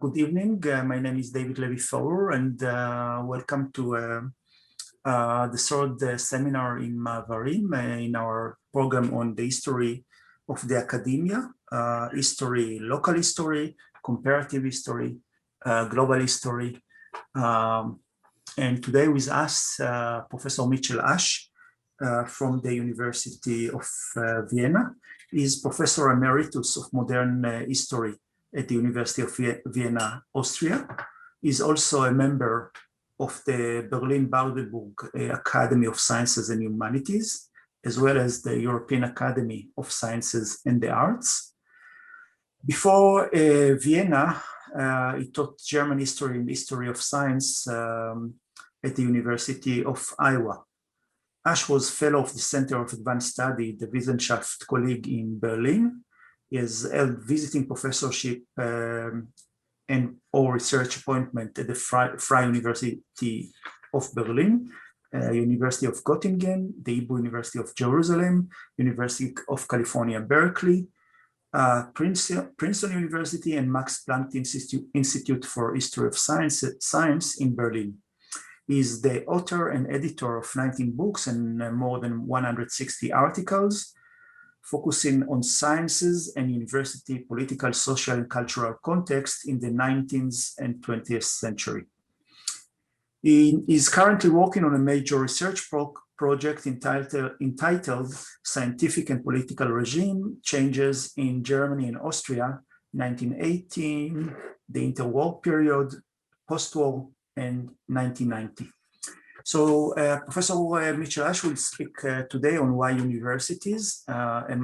Good evening. My name is David Levy-Thor, and welcome to the third seminar in Ma'avarim in our program on the history of the academia, local history, comparative history, global history. And today with us, Professor Mitchell Ash from the University of Vienna. He is Professor Emeritus of Modern History at the University of Vienna, Austria. He is also a member of the Berlin-Baden-Württemberg Academy of Sciences and Humanities, as well as the European Academy of Sciences and the Arts. Before Vienna, he taught German history and history of science at the University of Iowa. Ash was fellow of the Center of Advanced Study, the Wissenschaft Kolleg in Berlin. He has held visiting professorship and or research appointment at the Freie University of Berlin, University of Göttingen, the Hebrew University of Jerusalem, University of California, Berkeley, Princeton University, and Max Planck Institute for History of Science in Berlin. He is the author and editor of 19 books and more than 160 articles, focusing on sciences and university political, social, and cultural context in the 19th and 20th century. He is currently working on a major research project entitled Scientific and Political Regime Changes in Germany and Austria, 1918, the interwar period, postwar, and 1990. So Professor Mitchell Ash will speak today on why universities, a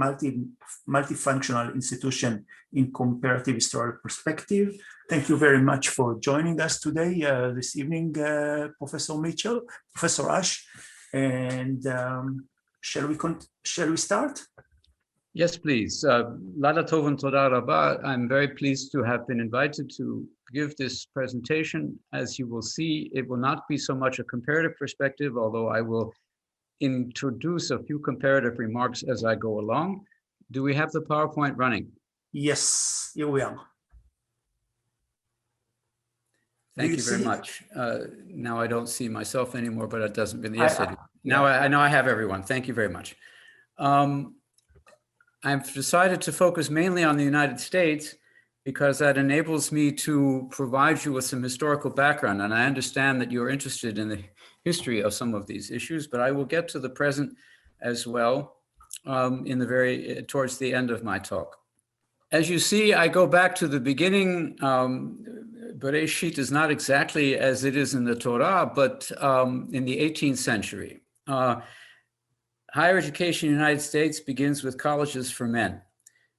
multifunctional institution in comparative historical perspective. Thank you very much for joining us today, this evening, Professor Ash. And shall we start? Yes, please. Lada Tov and Toda Rabba. I'm very pleased to have been invited to give this presentation. As you will see, it will not be so much a comparative perspective, although I will introduce a few comparative remarks as I go along. Do we have the PowerPoint running? Yes, here we are. Thank you very much. Now I don't see myself anymore, but it doesn't really. Yes, I do. Now I know I have everyone. Thank you very much. I've decided to focus mainly on the United States because that enables me to provide you with some historical background. And I understand that you're interested in the history of some of these issues, but I will get to the present as well towards the end of my talk. As you see, I go back to the beginning. Bereshit is not exactly as it is in the Torah, but in the 18th century. Higher education in the United States begins with colleges for men.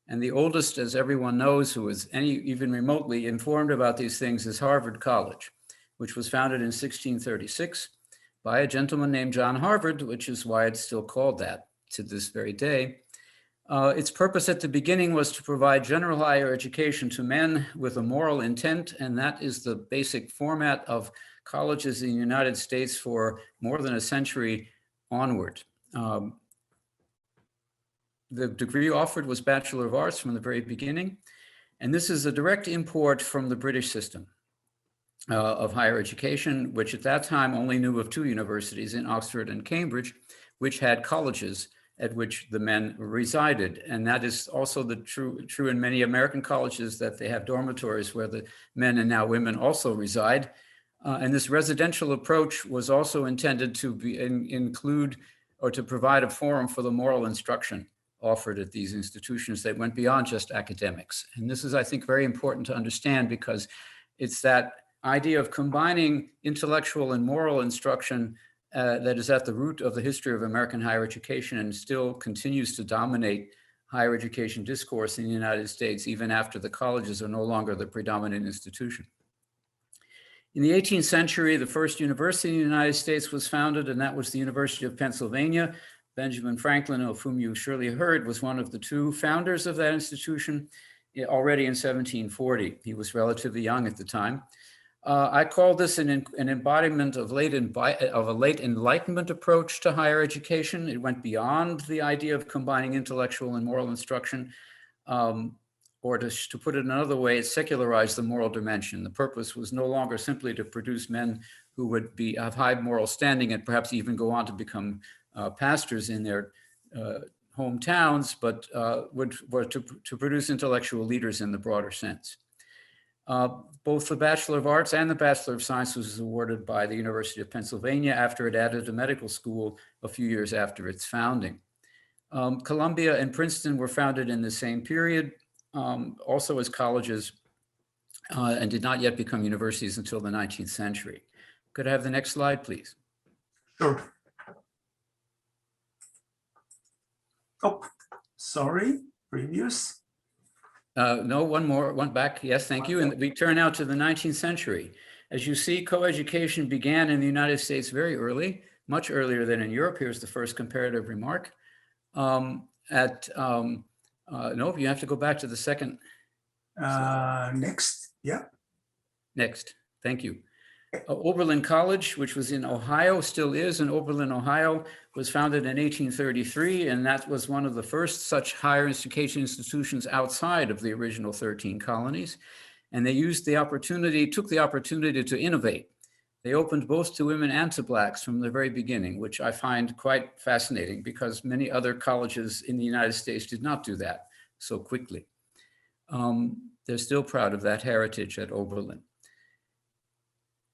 And the oldest, as everyone knows, who is even remotely informed about these things, is Harvard College, which was founded in 1636 by a gentleman named John Harvard, which is why it's still called that to this very day. Its purpose at the beginning was to provide general higher education to men with a moral intent, and that is the basic format of colleges in the United States for more than a century onward. The degree offered was Bachelor of Arts from the very beginning, and this is a direct import from the British system of higher education, which at that time only knew of two universities in Oxford and Cambridge, which had colleges at which the men resided. And that is also true in many American colleges, that they have dormitories where the men and now women also reside. And this residential approach was also intended to include or to provide a forum for the moral instruction offered at these institutions that went beyond just academics. And this is, I think, very important to understand because it's that idea of combining intellectual and moral instruction that is at the root of the history of American higher education and still continues to dominate higher education discourse in the United States, even after the colleges are no longer the predominant institution. In the 18th century, the first university in the United States was founded, and that was the University of Pennsylvania. Benjamin Franklin, of whom you surely heard, was one of the two founders of that institution already in 1740. He was relatively young at the time. I call this an embodiment of a late Enlightenment approach to higher education. It went beyond the idea of combining intellectual and moral instruction, or to put it another way, it secularized the moral dimension. The purpose was no longer simply to produce men who would have high moral standing and perhaps even go on to become pastors in their hometowns, but were to produce intellectual leaders in the broader sense. Both the Bachelor of Arts and the Bachelor of Science was awarded by the University of Pennsylvania after it added a medical school a few years after its founding. Columbia and Princeton were founded in the same period, also as colleges, and did not yet become universities until the 19th century. Could I have the next slide, please? Sure. Oh, sorry, previous. No, one back. Yes, thank you. And we turn now to the 19th century. As you see, coeducation began in the United States very early, much earlier than in Europe. Here's the first comparative remark. No, you have to go back to the second. Next, yeah. Next, thank you. Oberlin College, which was in Ohio, still is in Oberlin, Ohio, was founded in 1833, and that was one of the first such higher education institutions outside of the original 13 colonies. And they took the opportunity to innovate. They opened both to women and to Blacks from the very beginning, which I find quite fascinating because many other colleges in the United States did not do that so quickly. They're still proud of that heritage at Oberlin.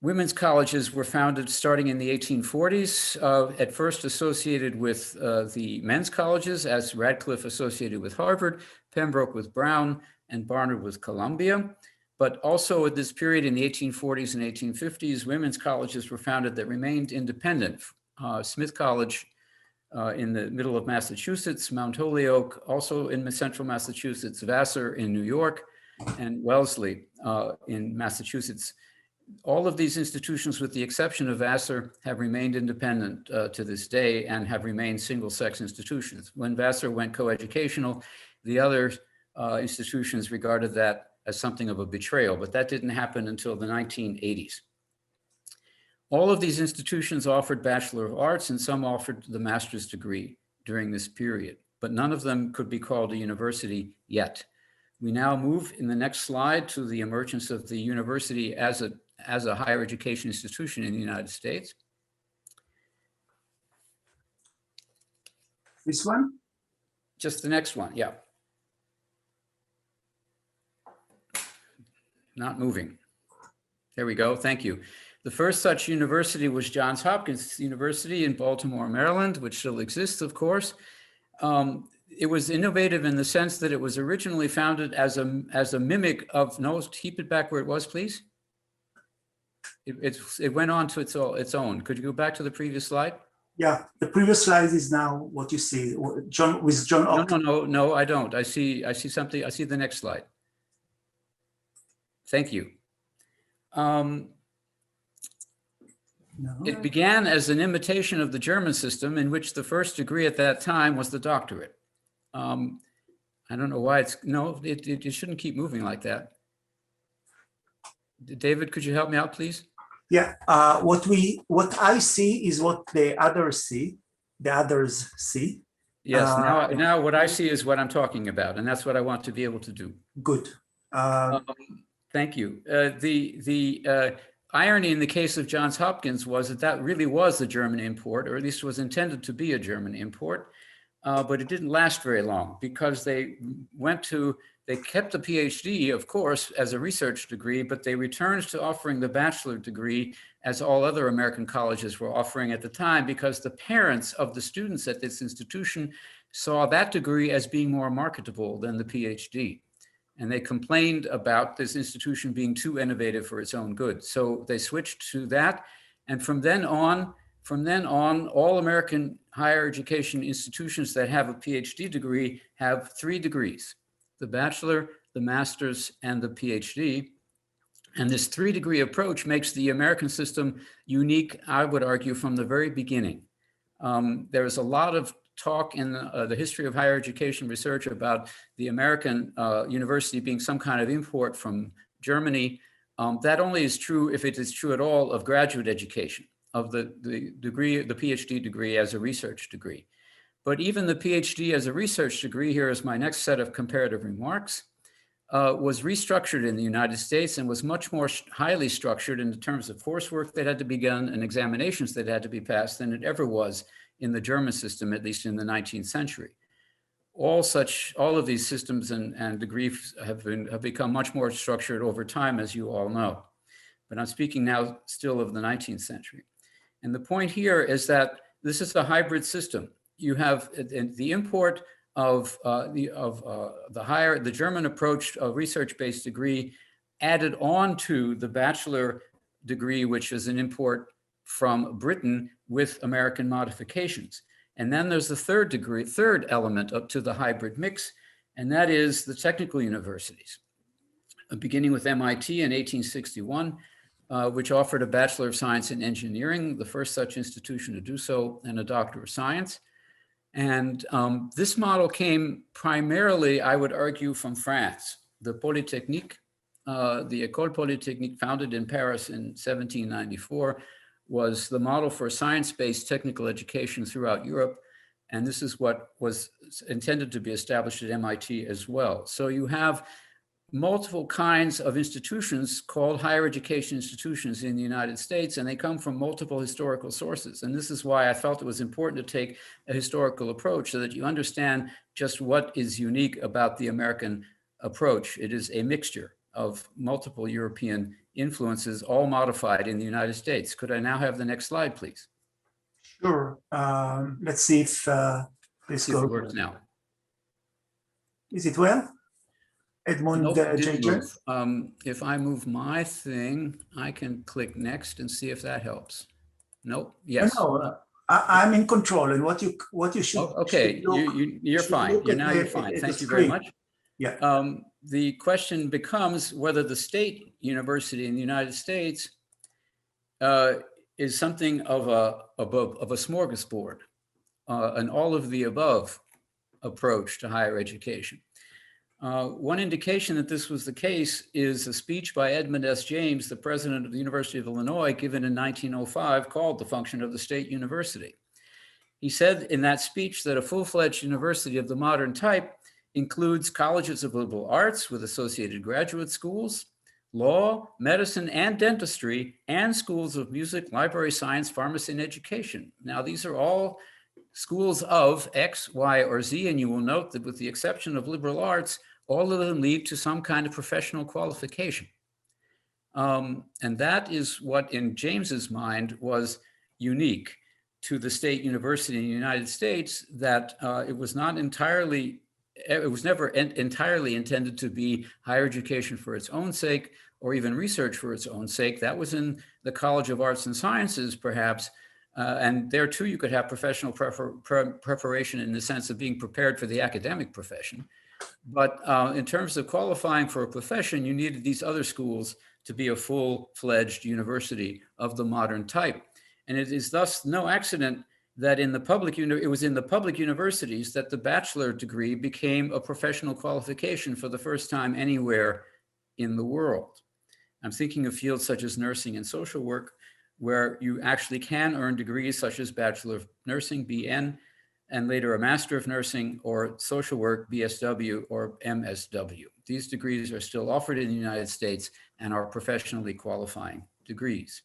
Women's colleges were founded starting in the 1840s, at first associated with the men's colleges, as Radcliffe associated with Harvard, Pembroke with Brown, and Barnard with Columbia. But also at this period in the 1840s and 1850s, women's colleges were founded that remained independent. Smith College in the middle of Massachusetts, Mount Holyoke, also in central Massachusetts, Vassar in New York, and Wellesley in Massachusetts. All of these institutions, with the exception of Vassar, have remained independent to this day and have remained single-sex institutions. When Vassar went coeducational, the other institutions regarded that as something of a betrayal, but that didn't happen until the 1980s. All of these institutions offered Bachelor of Arts, and some offered the master's degree during this period, but none of them could be called a university yet. We now move in the next slide to the emergence of the university as a higher education institution in the United States. This one? Just the next one, yeah. Not moving. There we go, thank you. The first such university was Johns Hopkins University in Baltimore, Maryland, which still exists, of course. It was innovative in the sense that it was originally founded as a mimic of, no, keep it back where it was, please. It went on to its own. Could you go back to the previous slide? Yeah, the previous slide is now what you see. John Hopkins. No, I don't. I see something. I see the next slide. Thank you. It began as an imitation of the German system, in which the first degree at that time was the doctorate. I don't know why it shouldn't keep moving like that. David, could you help me out, please? Yeah, what I see is what the others see. Yes, now what I see is what I'm talking about, and that's what I want to be able to do. Good. Thank you. The irony in the case of Johns Hopkins was that really was a German import, or at least was intended to be a German import, but it didn't last very long because they kept the PhD, of course, as a research degree, but they returned to offering the bachelor degree as all other American colleges were offering at the time, because the parents of the students at this institution saw that degree as being more marketable than the PhD. And they complained about this institution being too innovative for its own good. So they switched to that. And from then on, all American higher education institutions that have a PhD degree have 3 degrees: the bachelor, the master's, and the PhD. And this 3-degree approach makes the American system unique, I would argue, from the very beginning. There is a lot of talk in the history of higher education research about the American university being some kind of import from Germany. That only is true, if it is true at all, of graduate education, of the degree, the PhD degree as a research degree. But even the PhD as a research degree, here is my next set of comparative remarks. was restructured in the United States and was much more highly structured in terms of coursework that had to be done and examinations that had to be passed than it ever was in the German system, at least in the 19th century. All of these systems and degrees have become much more structured over time, as you all know. But I'm speaking now still of the 19th century. And the point here is that this is a hybrid system. You have the import of the German approach of research-based degree added on to the bachelor degree, which is an import from Britain with American modifications. And then there's the third element up to the hybrid mix, and that is the technical universities, beginning with MIT in 1861, which offered a Bachelor of Science in Engineering, the first such institution to do so, and a Doctor of Science. And this model came primarily, I would argue, from France. The Polytechnique, the École Polytechnique, founded in Paris in 1794, was the model for science-based technical education throughout Europe. And this is what was intended to be established at MIT as well. So you have multiple kinds of institutions called higher education institutions in the United States, and they come from multiple historical sources. And this is why I felt it was important to take a historical approach so that you understand just what is unique about the American approach. It is a mixture of multiple European influences, all modified in the United States. Could I now have the next slide, please? Sure. Let's see if this See if it works now. Is it well? Edmund, Nope, it didn't JJ? move. If I move my thing, I can click next and see if that helps. Nope. Yes. No, I'm in control, and what you should. Oh, okay, should look, you're should fine. look at You're the- fine. at Thank the you very screen. much. Yeah. The question becomes whether the state university in the United States is something of a smorgasbord, an all of the above approach to higher education. One indication that this was the case is a speech by Edmund S. James, the president of the University of Illinois, given in 1905, called The Function of the State University. He said in that speech that a full-fledged university of the modern type includes colleges of liberal arts with associated graduate schools, law, medicine, and dentistry, and schools of music, library science, pharmacy, and education. Now, these are all schools of X, Y, or Z, and you will note that with the exception of liberal arts, all of them lead to some kind of professional qualification. And that is what, in James's mind, was unique to the state university in the United States, that it was never entirely intended to be higher education for its own sake, or even research for its own sake. That was in the College of Arts and Sciences, perhaps. And there too, you could have professional preparation in the sense of being prepared for the academic profession. But in terms of qualifying for a profession, you needed these other schools to be a full-fledged university of the modern type. And it is thus no accident that it was in the public universities that the bachelor degree became a professional qualification for the first time anywhere in the world. I'm thinking of fields such as nursing and social work, where you actually can earn degrees such as Bachelor of Nursing, BN, and later a Master of Nursing, or social work, BSW or MSW. These degrees are still offered in the United States and are professionally qualifying degrees.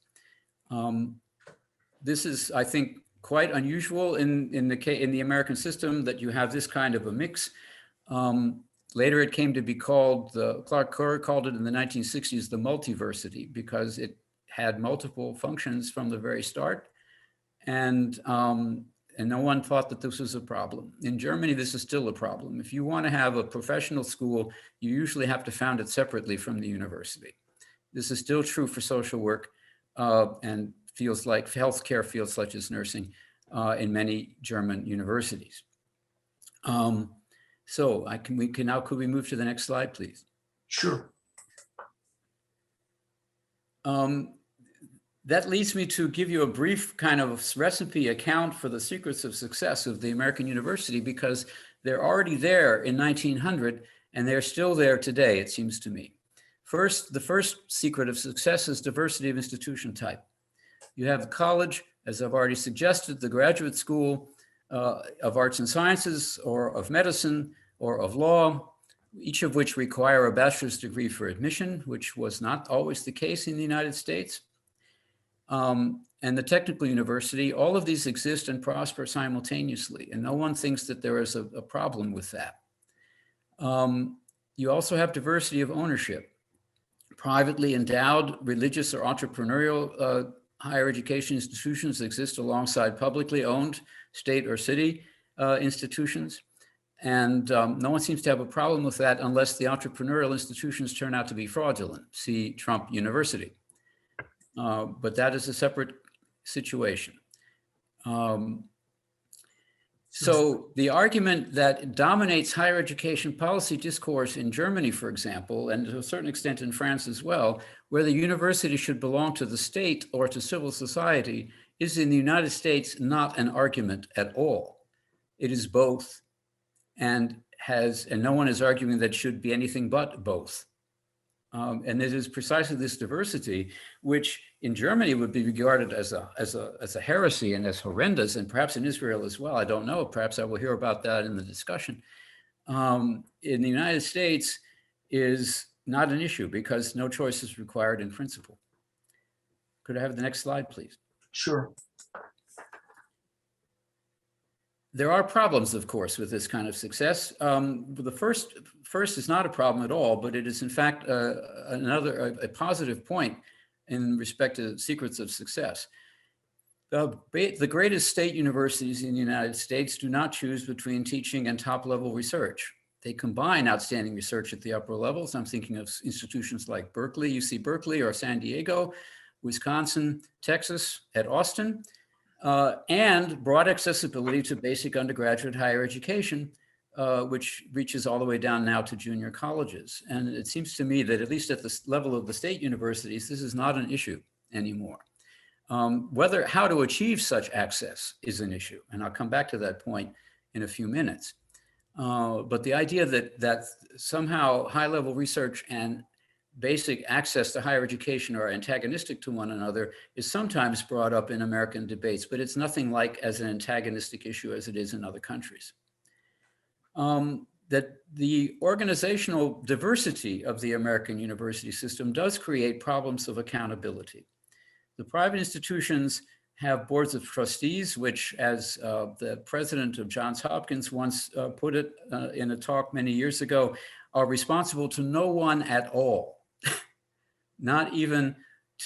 This is, I think, quite unusual in the American system, that you have this kind of a mix. Later, it came to be called, Clark Kerr called it in the 1960s, the multiversity, because it had multiple functions from the very start. And no one thought that this was a problem. In Germany, this is still a problem. If you want to have a professional school, you usually have to found it separately from the university. This is still true for social work and fields like healthcare fields such as nursing in many German universities. So could we move to the next slide, please? Sure. That leads me to give you a brief kind of recipe account for the secrets of success of the American university, because they're already there in 1900 and they're still there today, it seems to me. First, the first secret of success is diversity of institution type. You have the college, as I've already suggested, the graduate school of arts and sciences, or of medicine, or of law, each of which require a bachelor's degree for admission, which was not always the case in the United States. And the technical university, all of these exist and prosper simultaneously, and no one thinks that there is a problem with that. You also have diversity of ownership. Privately endowed religious or entrepreneurial higher education institutions exist alongside publicly owned state or city institutions. And no one seems to have a problem with that unless the entrepreneurial institutions turn out to be fraudulent. See Trump University. But that is a separate situation. So the argument that dominates higher education policy discourse in Germany, for example, and to a certain extent in France as well, where the university should belong to the state or to civil society, is in the United States not an argument at all. It is both, and no one is arguing that it should be anything but both. And it is precisely this diversity, which in Germany would be regarded as a heresy and as horrendous, and perhaps in Israel as well. I don't know. Perhaps I will hear about that in the discussion. In the United States is not an issue because no choice is required in principle. Could I have the next slide, please? Sure. There are problems, of course, with this kind of success. The first is not a problem at all, but it is in fact a positive point in respect to secrets of success. The greatest state universities in the United States do not choose between teaching and top-level research. They combine outstanding research at the upper levels. I'm thinking of institutions like Berkeley, UC Berkeley, or San Diego, Wisconsin, Texas, at Austin, and broad accessibility to basic undergraduate higher education, which reaches all the way down now to junior colleges. And it seems to me that at least at the level of the state universities, this is not an issue anymore. How to achieve such access is an issue, and I'll come back to that point in a few minutes. But the idea that somehow high-level research and basic access to higher education are antagonistic to one another is sometimes brought up in American debates, but it's nothing like as an antagonistic issue as it is in other countries. That the organizational diversity of the American university system does create problems of accountability. The private institutions have boards of trustees, which, as the president of Johns Hopkins once put it in a talk many years ago, are responsible to no one at all. Not even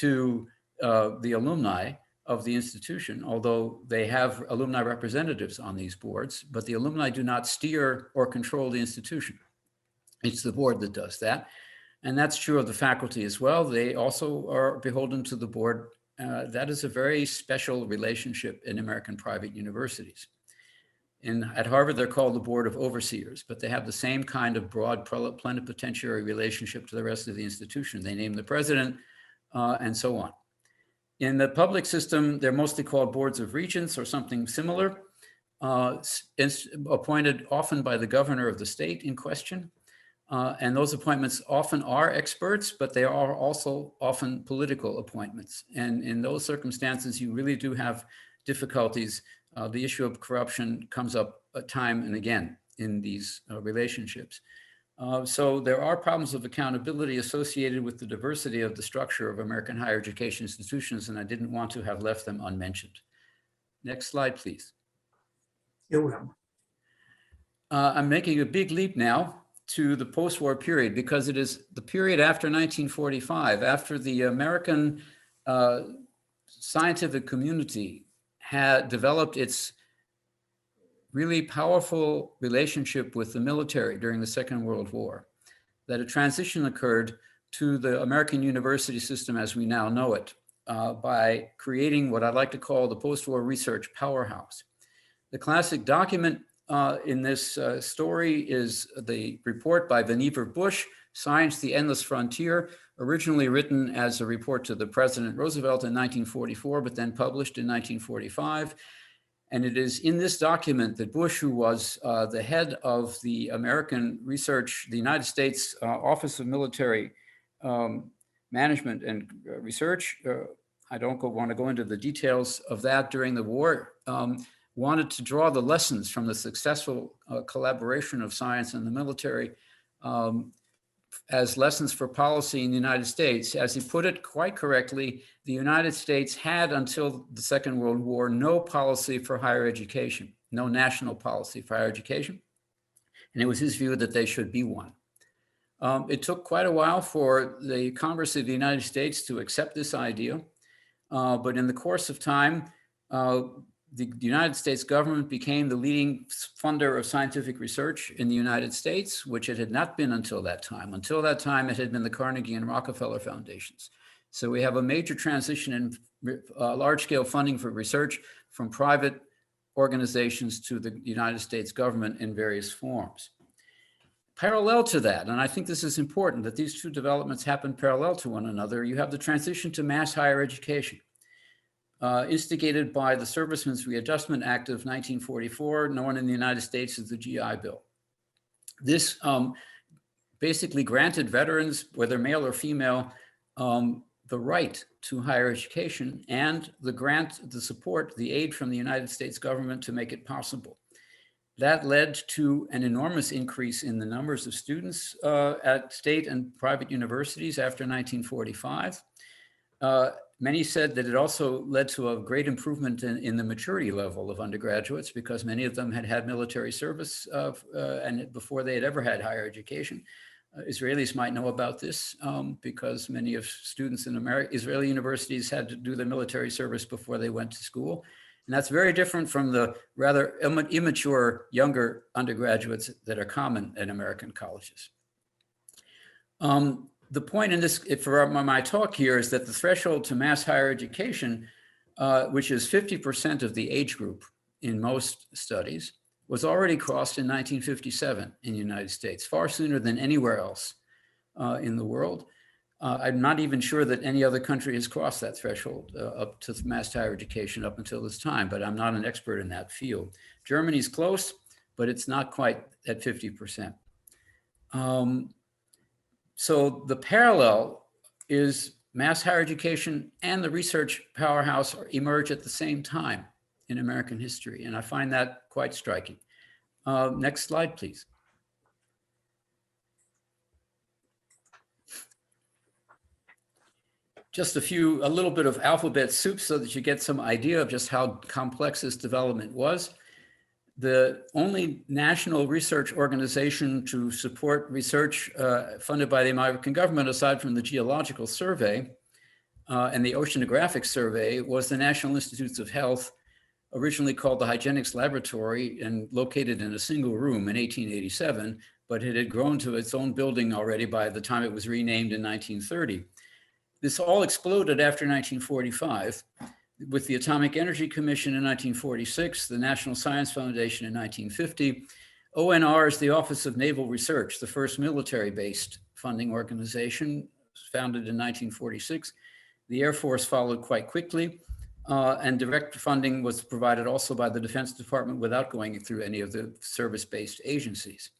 to the alumni of the institution, although they have alumni representatives on these boards, but the alumni do not steer or control the institution. It's the board that does that. And that's true of the faculty as well. They also are beholden to the board. That is a very special relationship in American private universities. At Harvard, they're called the Board of Overseers, but they have the same kind of broad plenipotentiary relationship to the rest of the institution. They name the president and so on. In the public system, they're mostly called boards of regents or something similar, appointed often by the governor of the state in question. And those appointments often are experts, but they are also often political appointments. And in those circumstances, you really do have difficulties. The issue of corruption comes up time and again in these relationships. So there are problems of accountability associated with the diversity of the structure of American higher education institutions, and I didn't want to have left them unmentioned. Next slide, please. Here we are. I'm making a big leap now to the post-war period because it is the period after 1945, after the American scientific community had developed its really powerful relationship with the military during the Second World War, that a transition occurred to the American university system as we now know it by creating what I'd like to call the Postwar Research Powerhouse. The classic document in this story is the report by Vannevar Bush, Science, the Endless Frontier, originally written as a report to the President Roosevelt in 1944, but then published in 1945. And it is in this document that Bush, who was the head of the American research, the United States Office of Military Management and Research, I don't want to go into the details of that during the war, wanted to draw the lessons from the successful collaboration of science and the military as lessons for policy in the United States. As he put it quite correctly, the United States had, until the Second World War, no policy for higher education, no national policy for higher education. And it was his view that they should be one. It took quite a while for the Congress of the United States to accept this idea. But in the course of time, the United States government became the leading funder of scientific research in the United States, which it had not been until that time. Until that time, it had been the Carnegie and Rockefeller foundations. So we have a major transition in large-scale funding for research from private organizations to the United States government in various forms. Parallel to that, and I think this is important, that these two developments happen parallel to one another, you have the transition to mass higher education. Instigated by the Servicemen's Readjustment Act of 1944, known in the United States as the GI Bill. This basically granted veterans, whether male or female, the right to higher education and the support, the aid from the United States government to make it possible. That led to an enormous increase in the numbers of students at state and private universities after 1945. Many said that it also led to a great improvement in the maturity level of undergraduates, because many of them had had military service and before they had ever had higher education. Israelis might know about this because many of students in Israeli universities had to do their military service before they went to school. And that's very different from the rather immature younger undergraduates that are common in American colleges. The point in this, for my talk here, is that the threshold to mass higher education, which is 50% of the age group in most studies, was already crossed in 1957 in the United States, far sooner than anywhere else in the world. I'm not even sure that any other country has crossed that threshold up to mass higher education up until this time, but I'm not an expert in that field. Germany's close, but it's not quite at 50%. So the parallel is mass higher education and the research powerhouse emerge at the same time in American history, and I find that quite striking. Next slide, please. Just a little bit of alphabet soup so that you get some idea of just how complex this development was. The only national research organization to support research funded by the American government, aside from the Geological Survey and the Oceanographic Survey, was the National Institutes of Health, originally called the Hygienics Laboratory and located in a single room in 1887, but it had grown to its own building already by the time it was renamed in 1930. This all exploded after 1945 with the Atomic Energy Commission in 1946, the National Science Foundation in 1950. ONR is the Office of Naval Research, the first military-based funding organization, founded in 1946. The Air Force followed quite quickly, and direct funding was provided also by the Defense Department without going through any of the service-based agencies.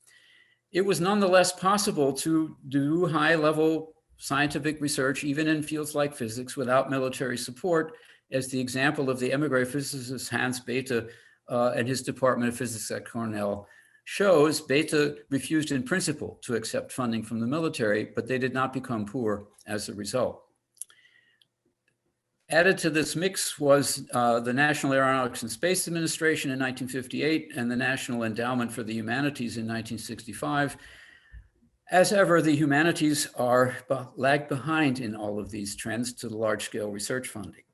It was nonetheless possible to do high-level scientific research, even in fields like physics, without military support, as the example of the emigre physicist Hans Bethe and his Department of Physics at Cornell shows. Bethe refused in principle to accept funding from the military, but they did not become poor as a result. Added to this mix was the National Aeronautics and Space Administration in 1958 and the National Endowment for the Humanities in 1965. As ever, the humanities are lag behind in all of these trends to the large-scale research funding.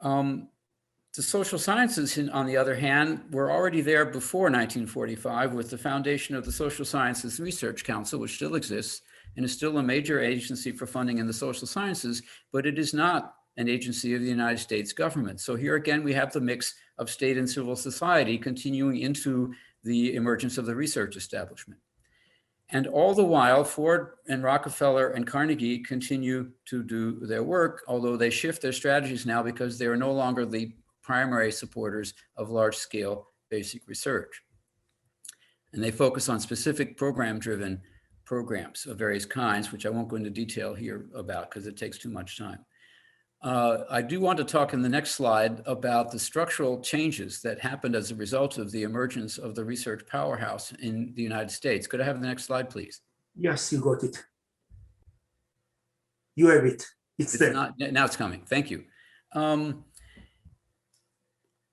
The social sciences, on the other hand, were already there before 1945 with the foundation of the Social Sciences Research Council, which still exists and is still a major agency for funding in the social sciences, but it is not an agency of the United States government. So here again, we have the mix of state and civil society continuing into the emergence of the research establishment. And all the while, Ford and Rockefeller and Carnegie continue to do their work, although they shift their strategies now because they are no longer the primary supporters of large-scale basic research. And they focus on specific program-driven programs of various kinds, which I won't go into detail here about because it takes too much time. I do want to talk in the next slide about the structural changes that happened as a result of the emergence of the research powerhouse in the United States. Could I have the next slide, please? Yes, you got it. You have it. It's there. Now it's coming. Thank you.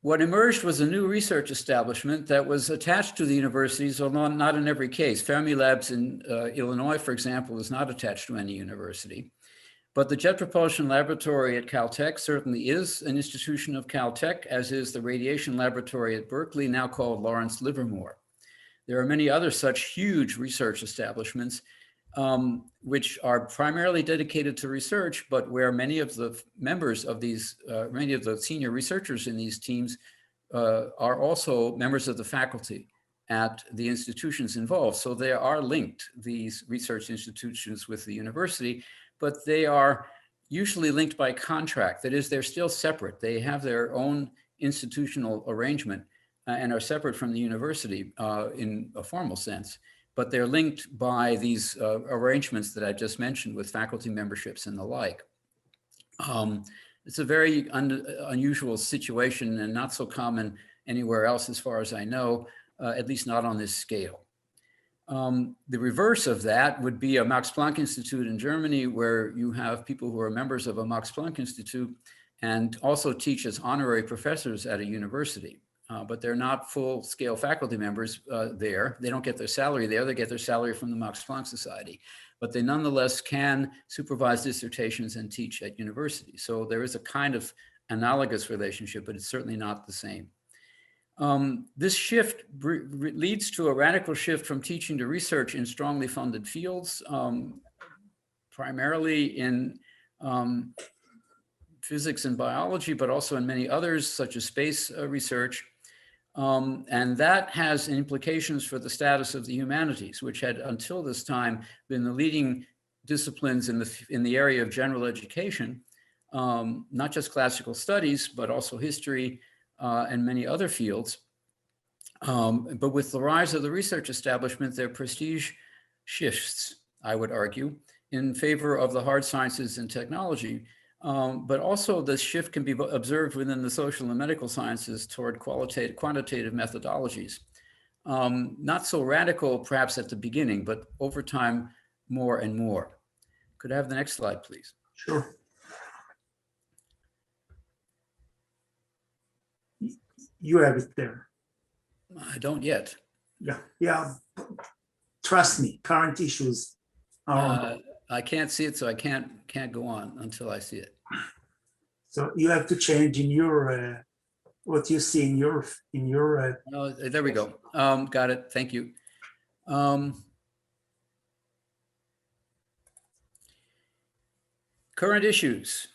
What emerged was a new research establishment that was attached to the universities, although not in every case. Fermilabs in Illinois, for example, is not attached to any university. But the Jet Propulsion Laboratory at Caltech certainly is an institution of Caltech, as is the Radiation Laboratory at Berkeley, now called Lawrence Livermore. There are many other such huge research establishments which are primarily dedicated to research, but where many of the members of these, many of the senior researchers in these teams are also members of the faculty at the institutions involved. So they are linked, these research institutions, with the university, but they are usually linked by contract. That is, they're still separate. They have their own institutional arrangement and are separate from the university in a formal sense. But they're linked by these arrangements that I just mentioned with faculty memberships and the like. It's a very unusual situation and not so common anywhere else as far as I know, at least not on this scale. The reverse of that would be a Max Planck Institute in Germany, where you have people who are members of a Max Planck Institute and also teach as honorary professors at a university. But they're not full-scale faculty members there. They don't get their salary there. They get their salary from the Max Planck Society. But they nonetheless can supervise dissertations and teach at universities. So there is a kind of analogous relationship, but it's certainly not the same. This shift leads to a radical shift from teaching to research in strongly funded fields, primarily in physics and biology, but also in many others, such as space research. And that has implications for the status of the humanities, which had until this time been the leading disciplines in the area of general education, not just classical studies, but also history and many other fields. But with the rise of the research establishment, their prestige shifts, I would argue, in favor of the hard sciences and technology. But also this shift can be observed within the social and medical sciences toward quantitative methodologies. Not so radical perhaps at the beginning, but over time, more and more. Could I have the next slide, please? Sure. You have it there. I don't yet. Yeah. Trust me, current issues are I can't see it, so I can't go on until I see it. So you have to change in your what you see in your Oh, there we go. Got it. Thank you. Current issues.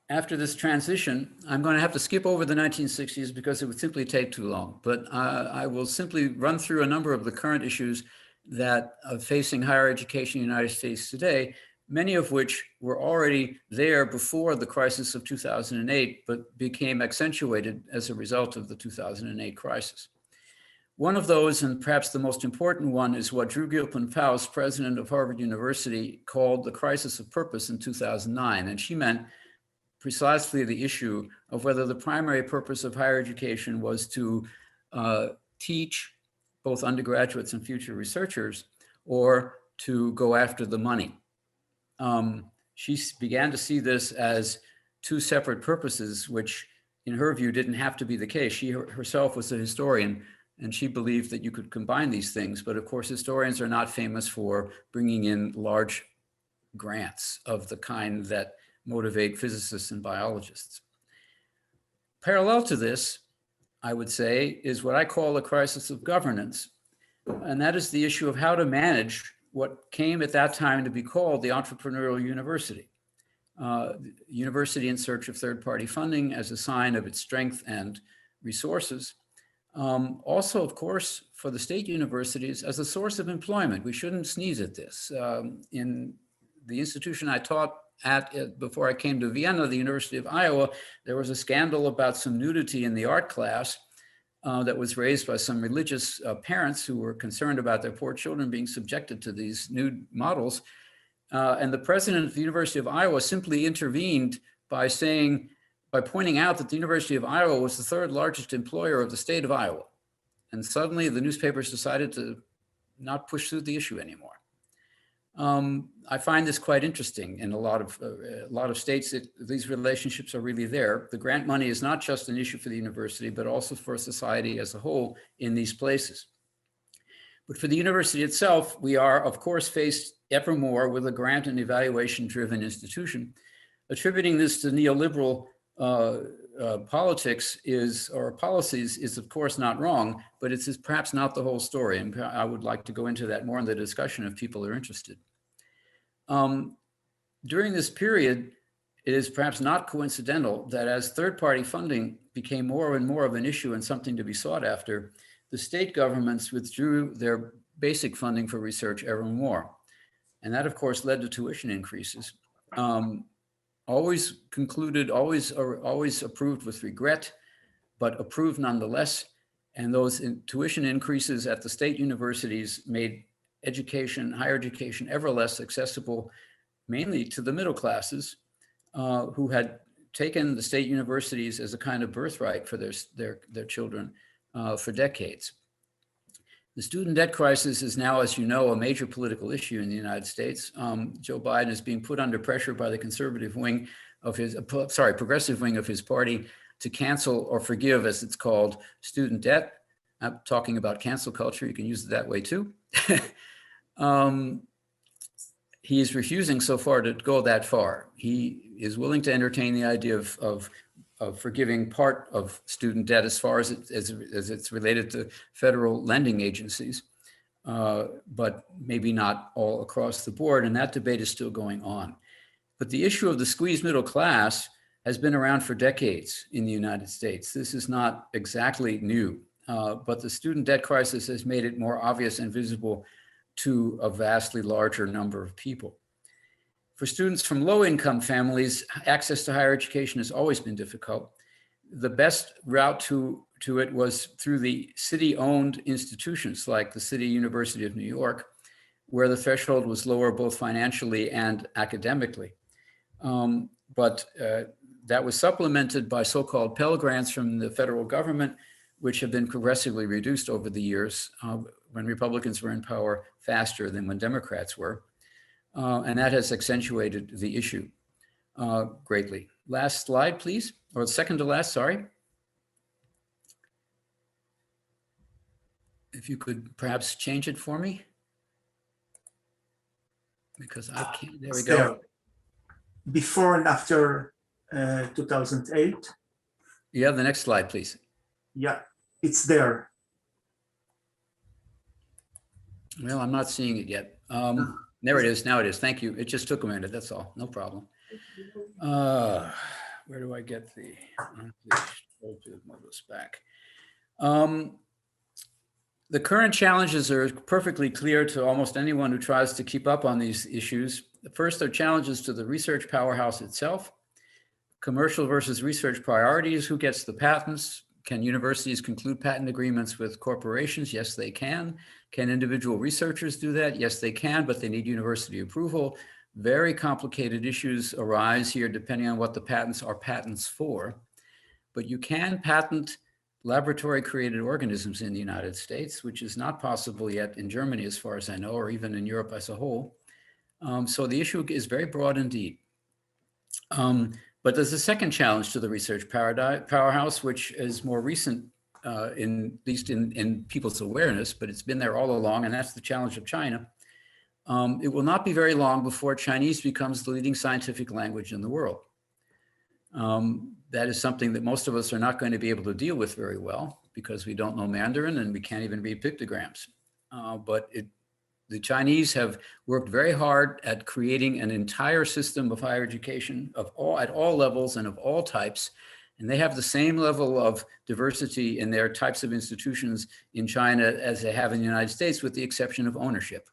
After this transition, I'm going to have to skip over the 1960s because it would simply take too long. But I will simply run through a number of the current issues that are facing higher education in the United States today, many of which were already there before the crisis of 2008, but became accentuated as a result of the 2008 crisis. One of those, and perhaps the most important one, is what Drew Gilpin-Faust, president of Harvard University, called the crisis of purpose in 2009. And she meant precisely the issue of whether the primary purpose of higher education was to teach both undergraduates and future researchers, or to go after the money. She began to see this as two separate purposes, which in her view didn't have to be the case. She herself was a historian, and she believed that you could combine these things. But of course, historians are not famous for bringing in large grants of the kind that motivate physicists and biologists. Parallel to this, I would say, is what I call a crisis of governance. And that is the issue of how to manage what came at that time to be called the entrepreneurial university. University in search of third-party funding as a sign of its strength and resources. Also, of course, for the state universities as a source of employment. We shouldn't sneeze at this. In the institution I taught at before I came to Vienna, the University of Iowa, there was a scandal about some nudity in the art class that was raised by some religious parents who were concerned about their poor children being subjected to these nude models. And the president of the University of Iowa simply intervened by pointing out that the University of Iowa was the third largest employer of the state of Iowa. And suddenly the newspapers decided to not push through the issue anymore. I find this quite interesting. In a lot of states, these relationships are really there. The grant money is not just an issue for the university, but also for society as a whole in these places. But for the university itself, we are, of course, faced ever more with a grant and evaluation-driven institution. Attributing this to neoliberal politics or policies is, of course, not wrong, but it's perhaps not the whole story. And I would like to go into that more in the discussion if people are interested. During this period, it is perhaps not coincidental that as third-party funding became more and more of an issue and something to be sought after, the state governments withdrew their basic funding for research ever more. And that, of course, led to tuition increases. Always approved with regret, but approved nonetheless. And those tuition increases at the state universities made education, higher education, ever less accessible, mainly to the middle classes, who had taken the state universities as a kind of birthright for their children for decades. The student debt crisis is now, as you know, a major political issue in the United States. Joe Biden is being put under pressure by the conservative wing of his, progressive wing of his party to cancel or forgive, as it's called, student debt. I'm talking about cancel culture. You can use it that way too. He is refusing so far to go that far. He is willing to entertain the idea of forgiving part of student debt as far as it's related to federal lending agencies, but maybe not all across the board. And that debate is still going on. But the issue of the squeezed middle class has been around for decades in the United States. This is not exactly new, but the student debt crisis has made it more obvious and visible to a vastly larger number of people. For students from low-income families, access to higher education has always been difficult. The best route to it was through the city-owned institutions like the City University of New York, where the threshold was lower both financially and academically. But that was supplemented by so-called Pell Grants from the federal government, which have been progressively reduced over the years when Republicans were in power faster than when Democrats were. And that has accentuated the issue greatly. Last slide, please, or second to last, sorry. If you could perhaps change it for me. Because I can't, there we go. There. Before and after 2008. Yeah, the next slide, please. Yeah, it's there. Well, I'm not seeing it yet. There it is. Now it is. Thank you. It just took a minute. That's all. No problem. Where do I get the? Move this back. The current challenges are perfectly clear to almost anyone who tries to keep up on these issues. First, there are challenges to the research powerhouse itself. Commercial versus research priorities. Who gets the patents? Can universities conclude patent agreements with corporations? Yes, they can. Can individual researchers do that? Yes, they can, but they need university approval. Very complicated issues arise here depending on what the patents are patents for. But you can patent laboratory-created organisms in the United States, which is not possible yet in Germany, as far as I know, or even in Europe as a whole. So the issue is very broad indeed. But there's a second challenge to the research powerhouse, which is more recent, at least in people's awareness, but it's been there all along, and that's the challenge of China. It will not be very long before Chinese becomes the leading scientific language in the world. That is something that most of us are not going to be able to deal with very well because we don't know Mandarin and we can't even read pictograms. But the Chinese have worked very hard at creating an entire system of higher education at all levels and of all types. And they have the same level of diversity in their types of institutions in China as they have in the United States, with the exception of ownership.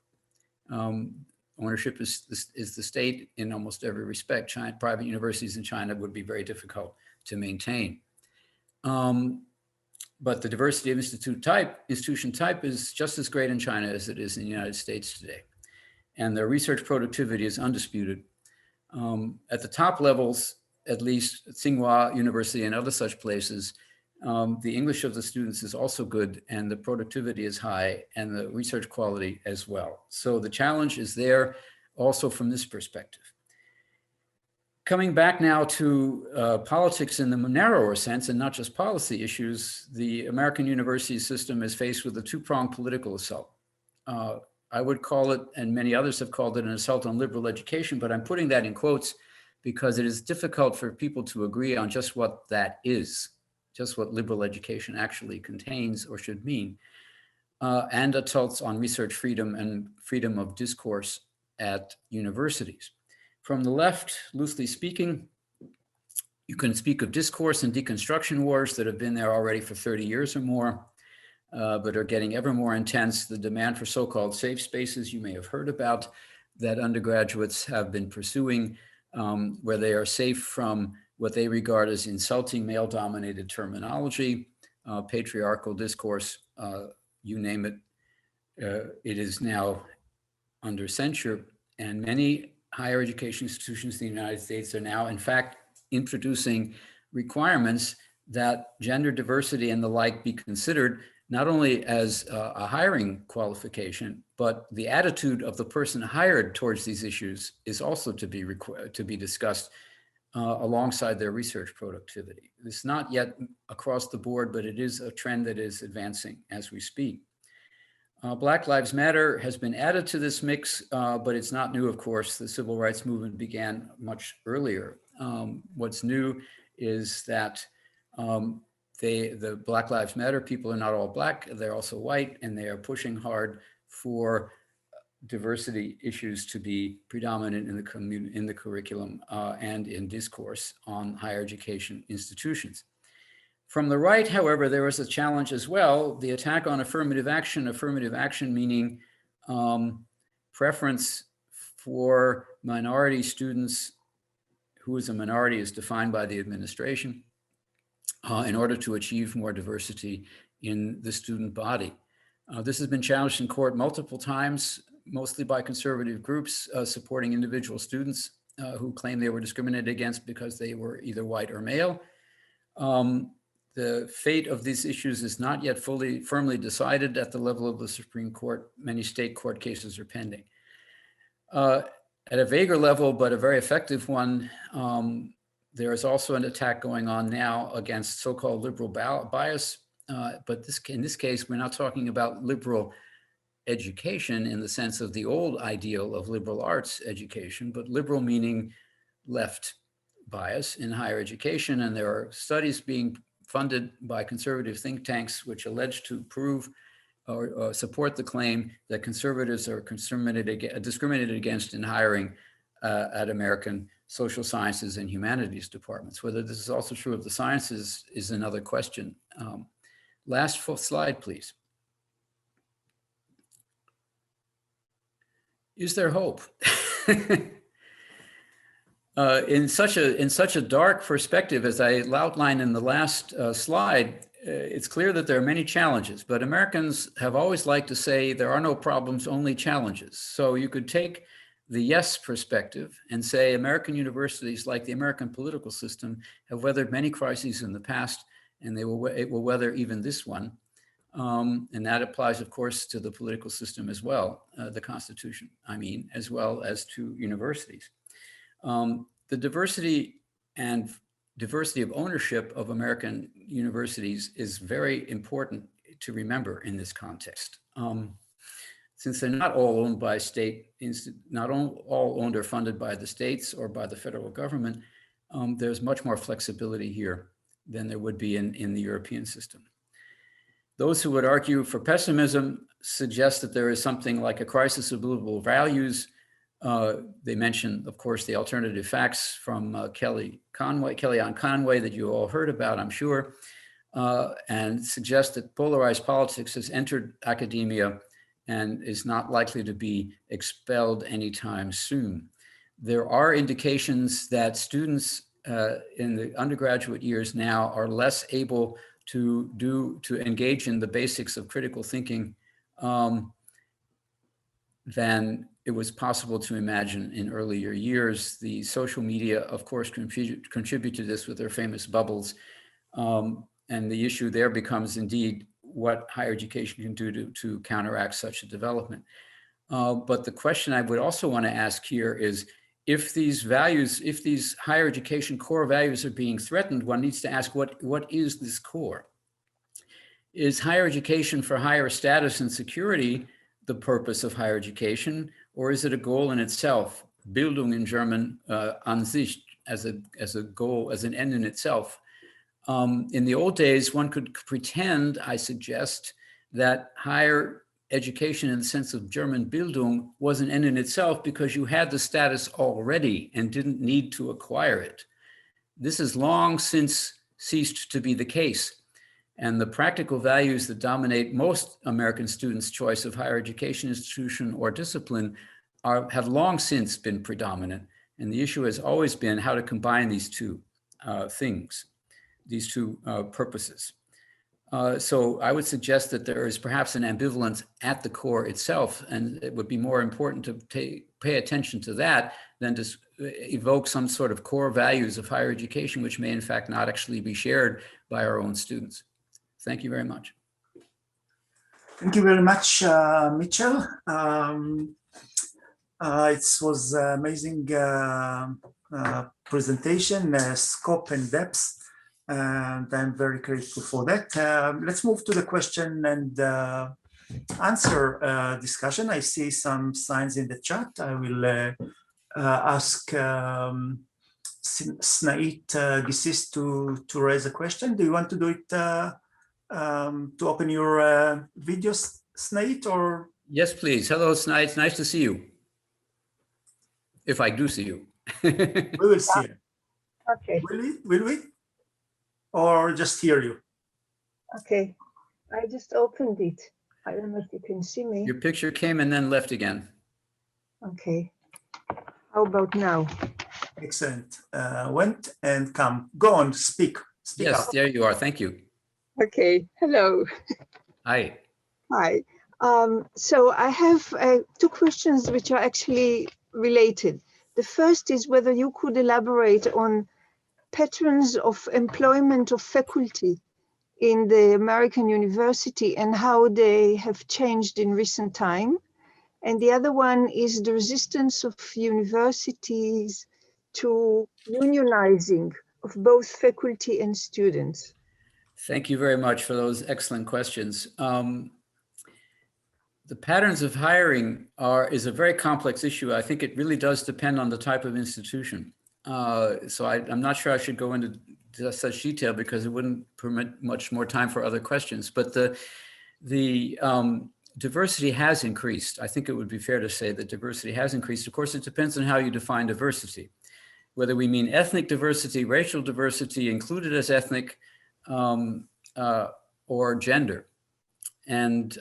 Ownership is the state in almost every respect. Private universities in China would be very difficult to maintain. But the diversity of institution type is just as great in China as it is in the United States today. And their research productivity is undisputed. At the top levels, at least at Tsinghua University and other such places, the English of the students is also good, and the productivity is high, and the research quality as well. So the challenge is there. also from this perspective. Coming back now to politics in the narrower sense and not just policy issues, the American university system is faced with a two-pronged political assault. I would call it, and many others have called it, an assault on liberal education, but I'm putting that in quotes because it is difficult for people to agree on just what that is, just what liberal education actually contains or should mean, and assaults on research freedom and freedom of discourse at universities. From the left, loosely speaking, you can speak of discourse and deconstruction wars that have been there already for 30 years or more, but are getting ever more intense. The demand for so-called safe spaces you may have heard about that undergraduates have been pursuing, where they are safe from what they regard as insulting male-dominated terminology, patriarchal discourse, you name it. It is now under censure, and many higher education institutions in the United States are now, in fact, introducing requirements that gender diversity and the like be considered not only as a hiring qualification, but the attitude of the person hired towards these issues is also to be discussed alongside their research productivity. It's not yet across the board, but it is a trend that is advancing as we speak. Black Lives Matter has been added to this mix, but it's not new, of course. The civil rights movement began much earlier. What's new is that the Black Lives Matter people are not all Black, they're also white, and they are pushing hard for diversity issues to be predominant in the curriculum and in discourse on higher education institutions. From the right, however, there was a challenge as well, the attack on affirmative action meaning preference for minority students, who is a minority is defined by the administration, in order to achieve more diversity in the student body. This has been challenged in court multiple times, mostly by conservative groups supporting individual students who claim they were discriminated against because they were either white or male. The fate of these issues is not yet firmly decided at the level of the Supreme Court. Many state court cases are pending. At a vaguer level, but a very effective one, there is also an attack going on now against so-called liberal bias. But in this case, we're not talking about liberal education in the sense of the old ideal of liberal arts education, but liberal meaning left bias in higher education. And there are studies being funded by conservative think tanks which allege to prove or support the claim that conservatives are discriminated against in hiring at American social sciences and humanities departments. Whether this is also true of the sciences is another question. Last slide, please. Is there hope? In such a dark perspective, as I outlined in the last slide, it's clear that there are many challenges, but Americans have always liked to say there are no problems, only challenges. So you could take the yes perspective and say American universities, like the American political system, have weathered many crises in the past, and it will weather even this one. And that applies, of course, to the political system as well, the Constitution, I mean, as well as to universities. The diversity of ownership of American universities is very important to remember in this context. Since they're not all owned by not all owned or funded by the states or by the federal government, there's much more flexibility here than there would be in the European system. Those who would argue for pessimism suggest that there is something like a crisis of livable values. They mention, of course, the alternative facts from Kellyanne Conway that you all heard about, I'm sure, and suggest that polarized politics has entered academia and is not likely to be expelled anytime soon. There are indications that students in the undergraduate years now are less able to engage in the basics of critical thinking than it was possible to imagine in earlier years. The social media, of course, contribute to this with their famous bubbles. And the issue there becomes indeed what higher education can do to counteract such a development. But the question I would also want to ask here is, if these values, if these higher education core values are being threatened, one needs to ask, what is this core? Is higher education for higher status and security the purpose of higher education, or is it a goal in itself? Bildung in German, an sich, as a goal, as an end in itself. In the old days, one could pretend, I suggest, that higher education in the sense of German Bildung was an end in itself because you had the status already and didn't need to acquire it. This has long since ceased to be the case. And the practical values that dominate most American students' choice of higher education institution or discipline have long since been predominant. And the issue has always been how to combine these two things, these two purposes. So I would suggest that there is perhaps an ambivalence at the core itself, and it would be more important to pay attention to that than to evoke some sort of core values of higher education, which may in fact not actually be shared by our own students. Thank you very much. Thank you very much, Mitchell. It was an amazing presentation, scope and depth. And I'm very grateful for that. Let's move to the question and answer discussion. I see some signs in the chat. I will ask Snait Gisis to raise a question. Do you want to do it to open your video, Snait, or? Yes, please. Hello, Snait. Nice to see you. If I do see you. We will see you. Okay. Will we? Or just hear you? Okay, I just opened it. I don't know if you can see me. Your picture came and then left again. Okay, how about now? Excellent. Went and come. Go on, speak Yes, out. there you are. Thank you. Okay, hello. Hi. Hi. So I have two questions which are actually related. The first is whether you could elaborate on patterns of employment of faculty in the American university and how they have changed in recent time. And the other one is the resistance of universities to unionizing of both faculty and students. Thank you very much for those excellent questions. The patterns of hiring is a very complex issue. I think it really does depend on the type of institution. So I'm not sure I should go into such detail because it wouldn't permit much more time for other questions. But the diversity has increased. I think it would be fair to say that diversity has increased. Of course, it depends on how you define diversity, whether we mean ethnic diversity, racial diversity, included as ethnic, or gender. And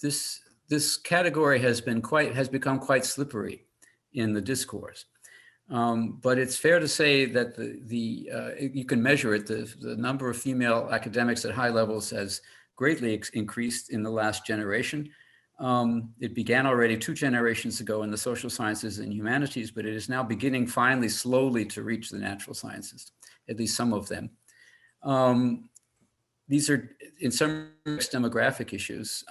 this category has become quite slippery in the discourse. But it's fair to say that you can measure it. The number of female academics at high levels has greatly increased in the last generation. It began already 2 generations ago in the social sciences and humanities, but it is now beginning finally slowly to reach the natural sciences, at least some of them. These are, in some respects, demographic issues.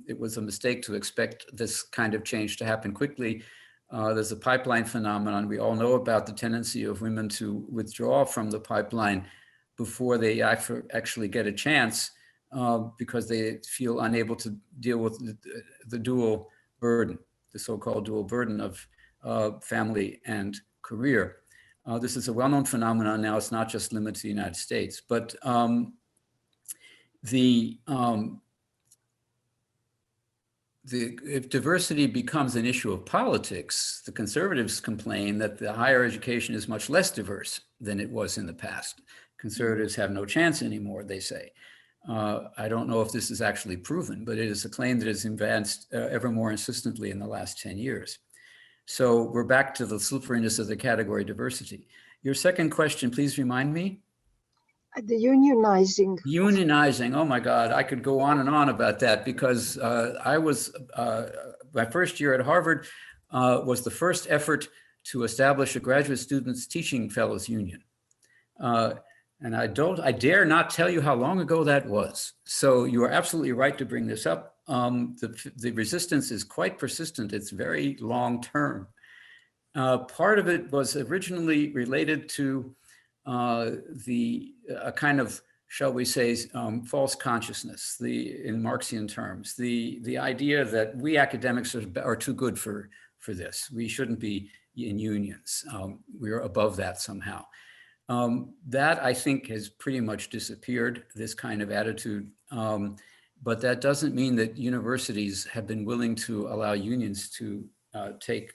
It was a mistake to expect this kind of change to happen quickly. There's a pipeline phenomenon. We all know about the tendency of women to withdraw from the pipeline before they actually get a chance because they feel unable to deal with the dual burden, the so-called dual burden of family and career. This is a well-known phenomenon now. It's not just limited to the United States, but if diversity becomes an issue of politics, the conservatives complain that the higher education is much less diverse than it was in the past. Conservatives have no chance anymore, they say. I don't know if this is actually proven, but it is a claim that has advanced ever more insistently in the last 10 years. So we're back to the slipperiness of the category diversity. Your second question, please remind me. The unionizing. Unionizing, oh my God, I could go on and on about that because my first year at Harvard was the first effort to establish a graduate students teaching fellows union. And I dare not tell you how long ago that was. So you are absolutely right to bring this up. the resistance is quite persistent. It's very long-term. Part of it was originally related to a kind of, shall we say, false consciousness, in Marxian terms, the idea that we academics are too good for this. We shouldn't be in unions. We're above that somehow. That, I think, has pretty much disappeared, this kind of attitude. But that doesn't mean that universities have been willing to allow unions to take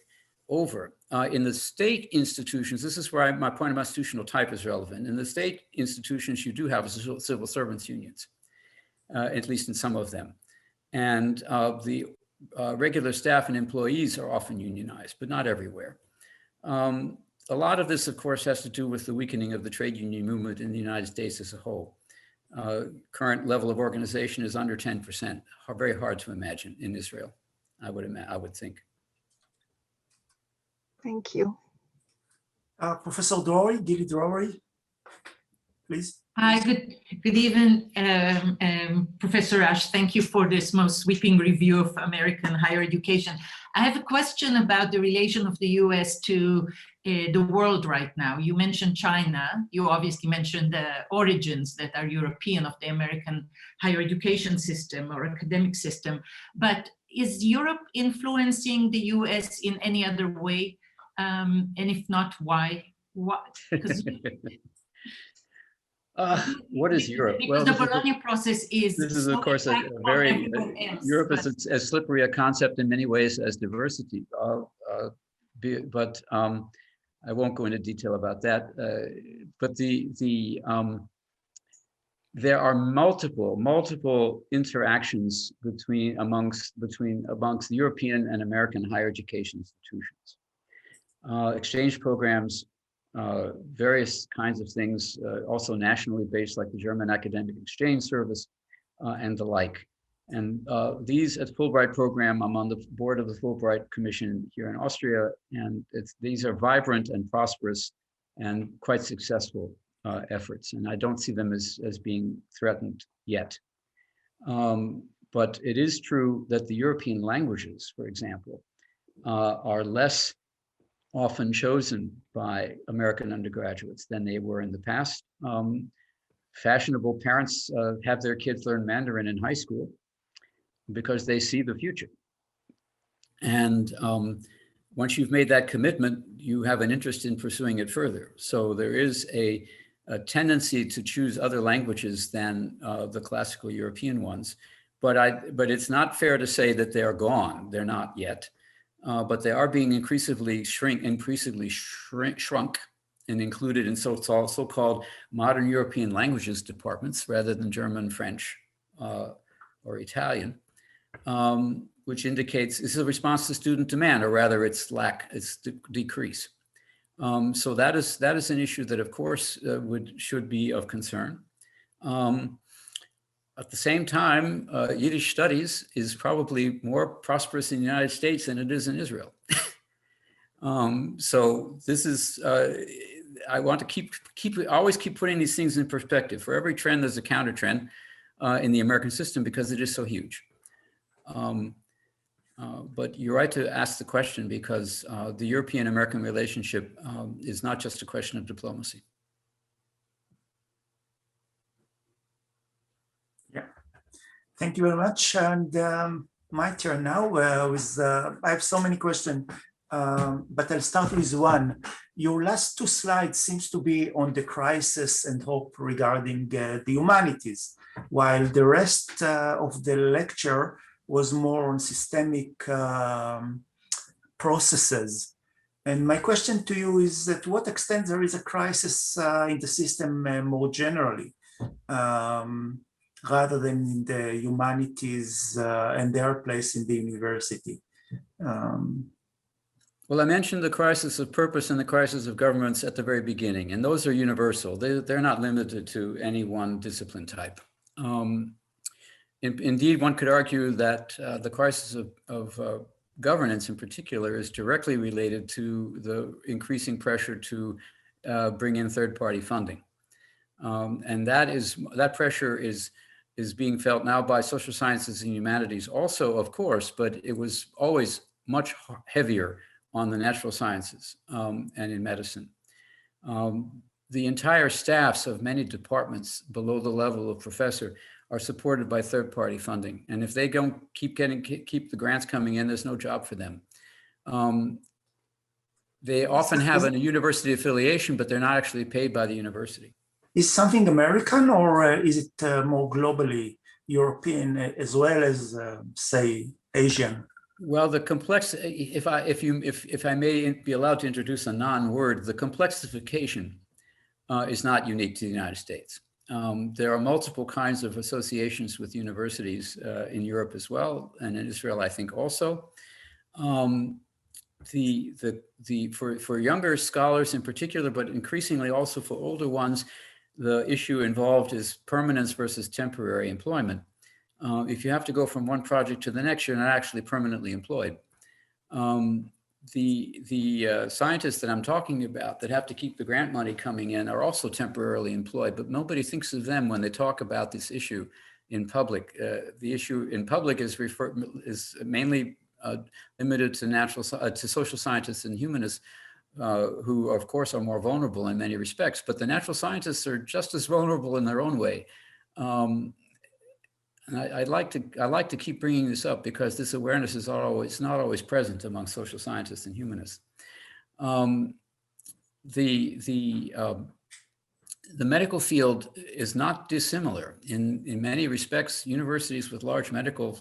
over. In the state institutions, this is where my point of institutional type is relevant. In the state institutions, you do have civil servants unions, at least in some of them. And the regular staff and employees are often unionized, but not everywhere. A lot of this, of course, has to do with the weakening of the trade union movement in the United States as a whole. Current level of organization is under 10%, very hard to imagine in Israel, I would think. Thank you. Professor Drori, Gili Drori, please. Hi, good evening, Professor Ash. Thank you for this most sweeping review of American higher education. I have a question about the relation of the US to the world right now. You mentioned China. You obviously mentioned the origins that are European of the American higher education system or academic system. But is Europe influencing the US in any other way? And if not, why? What? What is Europe? Because the Bologna process is. This is, of course, a very, Europe is as slippery a concept in many ways as diversity. But I won't go into detail about that. But there are multiple interactions amongst the European and American higher education institutions. Exchange programs, various kinds of things, also nationally based, like the German Academic Exchange Service and the like. And these at Fulbright program, I'm on the board of the Fulbright Commission here in Austria, and these are vibrant and prosperous and quite successful efforts. And I don't see them as being threatened yet. But it is true that the European languages, for example, are less often chosen by American undergraduates than they were in the past. Fashionable parents have their kids learn Mandarin in high school because they see the future. And once you've made that commitment, you have an interest in pursuing it further. So there is a tendency to choose other languages than the classical European ones. But it's not fair to say that they are gone. They're not yet. But they are being increasingly shrunk and included in so-called modern European languages departments rather than German, French, or Italian, which indicates this is a response to student demand, or rather its decrease. So that is an issue that, of course, should be of concern. At the same time, Yiddish studies is probably more prosperous in the United States than it is in Israel. So this is, I want to always keep putting these things in perspective. For every trend, there's a counter trend in the American system because it is so huge. But you're right to ask the question because the European-American relationship is not just a question of diplomacy. Thank you very much. And my turn now. I have so many questions, but I'll start with one. Your last two slides seems to be on the crisis and hope regarding the humanities, while the rest of the lecture was more on systemic processes. And my question to you is that to what extent there is a crisis in the system more generally? Rather than in the humanities and their place in the university. Well, I mentioned the crisis of purpose and the crisis of governments at the very beginning, and those are universal. They're not limited to any one discipline type. Indeed, one could argue that the crisis of governance in particular is directly related to the increasing pressure to bring in third-party funding. And that pressure is is being felt now by social sciences and humanities also, of course, but it was always much heavier on the natural sciences and in medicine. The entire staffs of many departments below the level of professor are supported by third-party funding. And if they don't keep the grants coming in, there's no job for them. They often have a university affiliation, but they're not actually paid by the university. Is something American, or is it more globally European as well as, say, Asian? Well, the complex, if I may be allowed to introduce a non-word, the complexification is not unique to the United States. There are multiple kinds of associations with universities in Europe as well, and in Israel, I think also. For younger scholars in particular, but increasingly also for older ones, the issue involved is permanence versus temporary employment. If you have to go from one project to the next, you're not actually permanently employed. The scientists that I'm talking about that have to keep the grant money coming in are also temporarily employed, but nobody thinks of them when they talk about this issue in public. The issue in public is mainly limited to social scientists and humanists, who of course are more vulnerable in many respects, but the natural scientists are just as vulnerable in their own way. And I like to keep bringing this up because this awareness is not always present among social scientists and humanists. The medical field is not dissimilar. In many respects, universities with large medical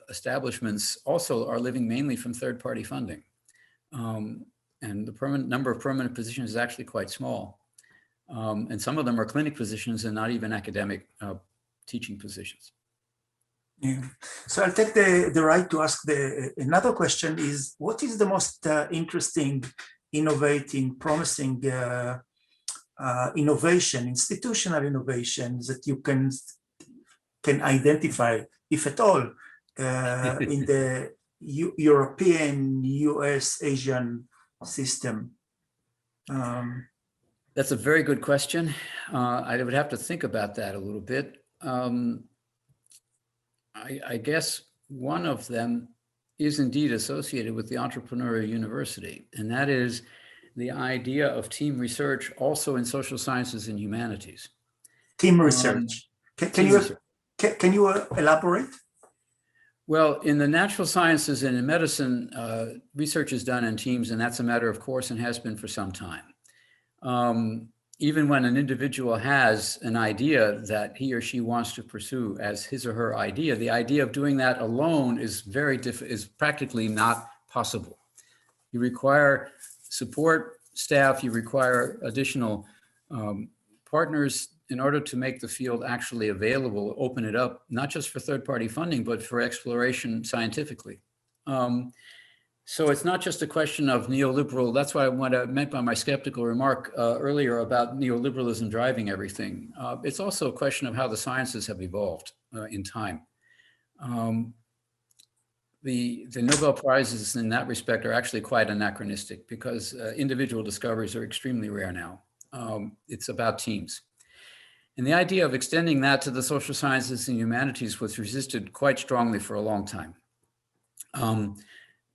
establishments also are living mainly from third-party funding. And the number of permanent positions is actually quite small. And some of them are clinic positions and not even academic teaching positions. Yeah. So I'll take the right to ask another question is, what is the most interesting, innovating, promising innovation, institutional innovations that you can identify, if at all, in the European, US, Asian system? That's a very good question. I would have to think about that a little bit. I guess one of them is indeed associated with the entrepreneurial university, and that is the idea of team research also in social sciences and humanities. Team research. Can you elaborate? Well, in the natural sciences and in medicine, research is done in teams, and that's a matter of course and has been for some time. Even when an individual has an idea that he or she wants to pursue as his or her idea, the idea of doing that alone is is practically not possible. You require support staff, you require additional partners in order to make the field actually available, open it up, not just for third-party funding, but for exploration scientifically. So it's not just a question of neoliberal. That's what I meant by my skeptical remark earlier about neoliberalism driving everything. It's also a question of how the sciences have evolved in time. The Nobel Prizes in that respect are actually quite anachronistic because individual discoveries are extremely rare now. It's about teams. And the idea of extending that to the social sciences and humanities was resisted quite strongly for a long time.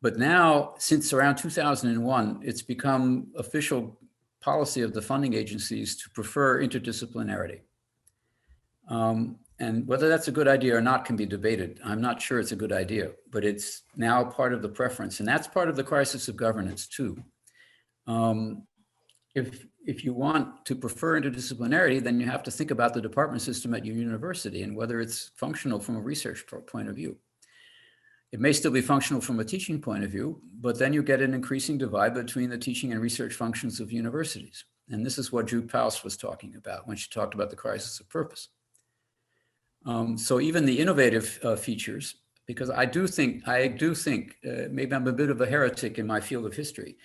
But now, since around 2001, it's become official policy of the funding agencies to prefer interdisciplinarity. And whether that's a good idea or not can be debated. I'm not sure it's a good idea, but it's now part of the preference. And that's part of the crisis of governance too. If you want to prefer interdisciplinarity, then you have to think about the department system at your university and whether it's functional from a research point of view. It may still be functional from a teaching point of view, but then you get an increasing divide between the teaching and research functions of universities. And this is what Jude Paus was talking about when she talked about the crisis of purpose. So even the innovative features, because I do think, maybe I'm a bit of a heretic in my field of history,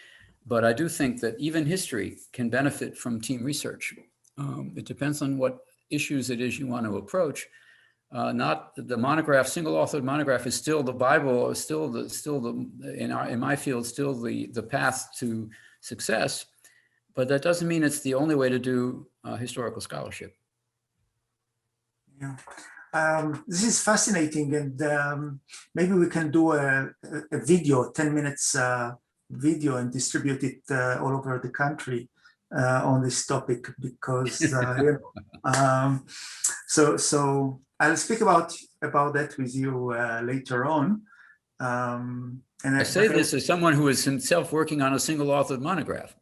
but I do think that even history can benefit from team research. It depends on what issues it is you want to approach. Not the monograph, single authored monograph is still the Bible, is still in my field, still the path to success, but that doesn't mean it's the only way to do historical scholarship. Yeah. This is fascinating, and maybe we can do a video, 10 minutes video, and distribute it all over the country on this topic, because so I'll speak about that with you later on. And I say this as someone who is himself working on a single authored monograph.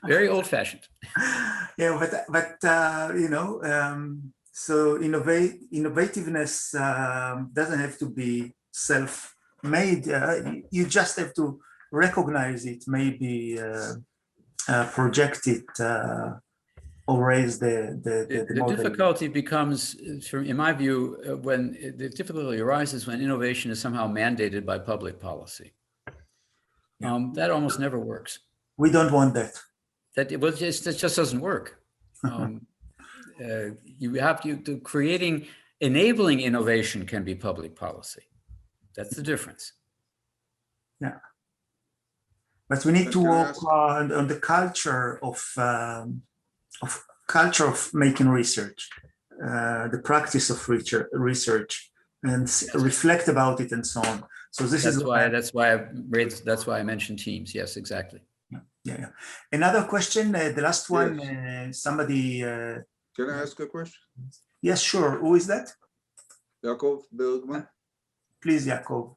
Very old-fashioned. Yeah, but you know, so innovativeness doesn't have to be self-made. You just have to recognize it, maybe project it, or raise the difficulty becomes, in my view, when the difficulty arises when innovation is somehow mandated by public policy. That almost never works. We don't want that. That it just doesn't work. You have to enabling innovation can be public policy. That's the difference. Yeah. But we need to work on the culture of making research, the practice of research, and reflect about it and so on. So that's why I mentioned teams. Yes, exactly. Yeah. Another question, the last one, yes. Somebody. Can I ask a question? Yes, sure. Who is that? Yaakov Bergman. Please, Yaakov.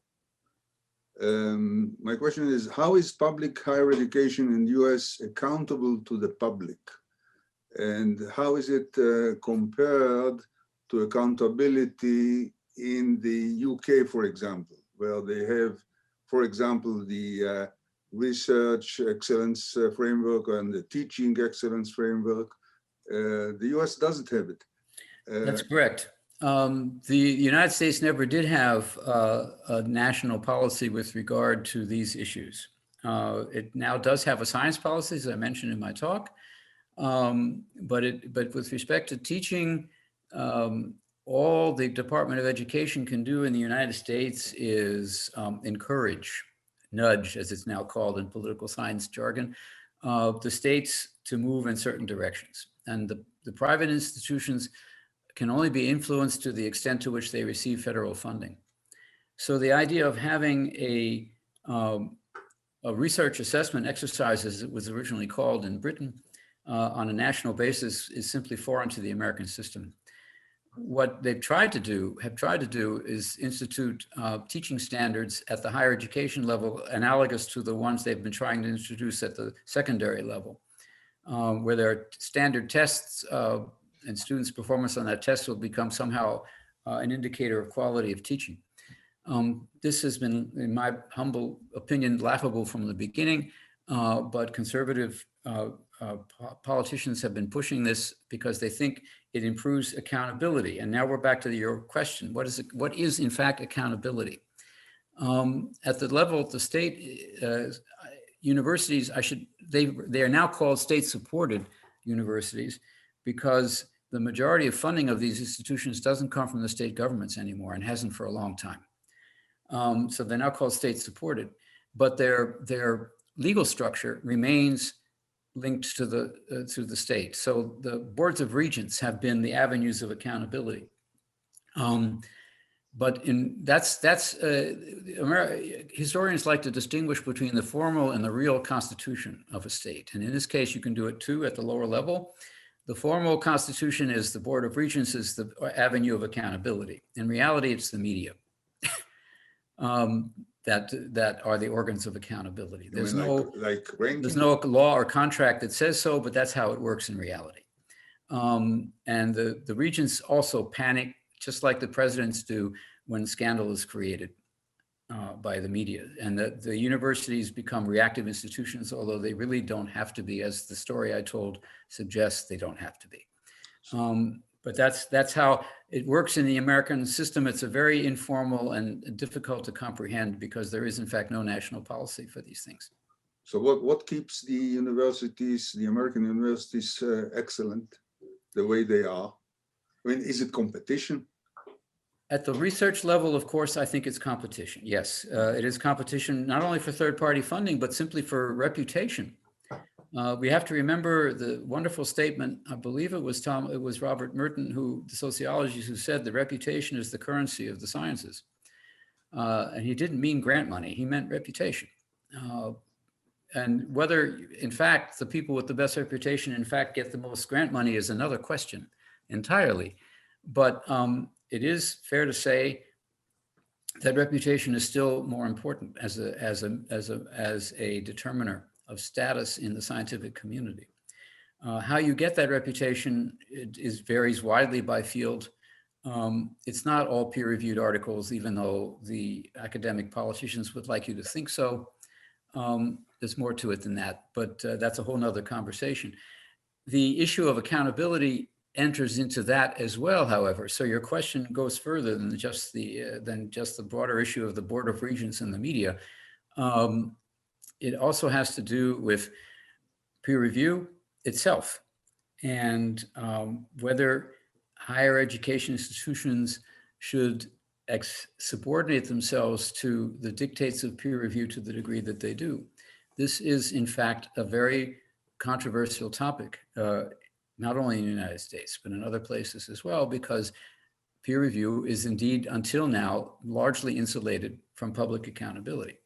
My question is, how is public higher education in the US accountable to the public? And how is it compared to accountability in the UK, for example, where they have, for example, the research excellence framework and the teaching excellence framework? The US doesn't have it. That's correct. The United States never did have a national policy with regard to these issues. It now does have a science policy, as I mentioned in my talk. But with respect to teaching, all the Department of Education can do in the United States is encourage, nudge, as it's now called in political science jargon, the states to move in certain directions. And the private institutions can only be influenced to the extent to which they receive federal funding. So the idea of having a research assessment exercise, as it was originally called in Britain, on a national basis is simply foreign to the American system. What they've tried to do is institute teaching standards at the higher education level analogous to the ones they've been trying to introduce at the secondary level, where there are standard tests and students' performance on that test will become somehow an indicator of quality of teaching. This has been, in my humble opinion, laughable from the beginning, but conservative politicians have been pushing this because they think it improves accountability. And now we're back to your question: what is in fact accountability? At the level of the state universities, they are now called state-supported universities because the majority of funding of these institutions doesn't come from the state governments anymore and hasn't for a long time. So they're now called state-supported, but their legal structure remains linked to the state. So the boards of regents have been the avenues of accountability. But historians like to distinguish between the formal and the real constitution of a state. And in this case, you can do it too at the lower level. The formal constitution is the Board of Regents is the avenue of accountability. In reality, it's the media that are the organs of accountability. There's there's no law or contract that says so, but that's how it works in reality. And the regents also panic, just like the presidents do when scandal is created by the media. And the universities become reactive institutions, although they really don't have to be, as the story I told suggests they don't have to be. But that's how it works in the American system. It's a very informal and difficult to comprehend because there is in fact no national policy for these things. So what keeps the universities, the American universities, excellent the way they are? I mean, is it competition? At the research level, of course, I think it's competition. Yes, it is competition, not only for third-party funding, but simply for reputation. We have to remember the wonderful statement, I believe it was Robert Merton, the sociologist, who said the reputation is the currency of the sciences. And he didn't mean grant money, he meant reputation. And whether, in fact, the people with the best reputation, in fact, get the most grant money is another question entirely. But it is fair to say that reputation is still more important as a determiner of status in the scientific community. How you get that reputation varies widely by field. It's not all peer-reviewed articles, even though the academic politicians would like you to think so. There's more to it than that, but that's a whole nother conversation. The issue of accountability enters into that as well, however. So your question goes further than just the broader issue of the Board of Regents and the media. It also has to do with peer review itself and whether higher education institutions should subordinate themselves to the dictates of peer review to the degree that they do. This is, in fact, a very controversial topic, not only in the United States, but in other places as well, because peer review is indeed, until now, largely insulated from public accountability.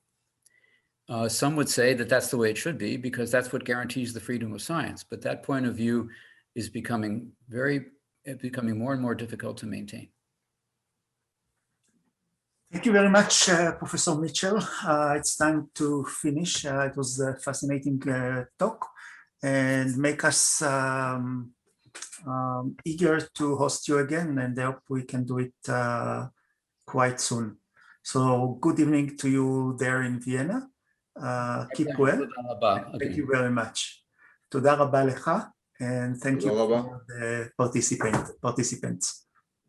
Some would say that that's the way it should be, because that's what guarantees the freedom of science. But that point of view is becoming more and more difficult to maintain. Thank you very much, Professor Mitchell. It's time to finish. It was a fascinating talk and make us eager to host you again, and I hope we can do it quite soon. So good evening to you there in Vienna. Keep well. Thank you very much. תודה רבה לך, and thank you for the participants.